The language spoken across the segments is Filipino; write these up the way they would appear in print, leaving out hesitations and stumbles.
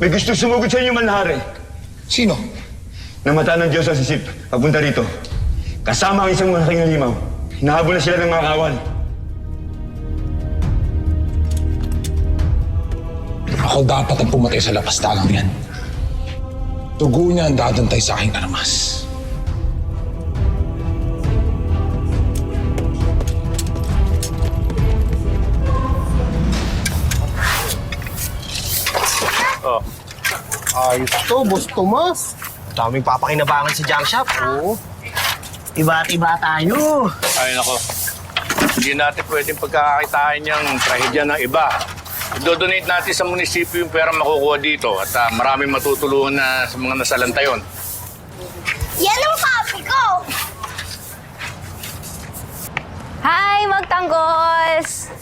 May gusto sumugod sa inyo, Manlahari. Sino? Namata ng Diyos ang sisip. Papunta rito. Kasama ang isang malaking halimaw. Hinahabol na sila ng mga kawal. Ako dapat ang pumatay sa lapastangang yan. Tugo niya ang dadantay sa aking armas. Ayos to, Boss Tomas. Daming papakinabangan sa junk shop. Oo. Iba-iba tayo. Ay, nako. Hindi natin pwedeng pagkakakitain yung trahedya ng iba. I-donate natin sa munisipyo yung pera makukuha dito at maraming matutulungan na sa mga nasalanta yon. Yan ang papi ko! Hi, magtanggos!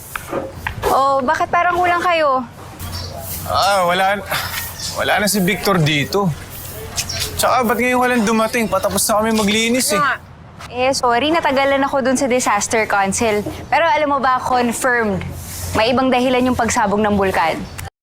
Oh, bakit parang kulang kayo? Wala na si Victor dito. Tsaka ba't ngayon walang dumating? Patapos na kami maglinis eh. Sorry, natagalan ako dun sa Disaster Council. Pero alam mo ba, confirmed. May ibang dahilan yung pagsabog ng bulkan.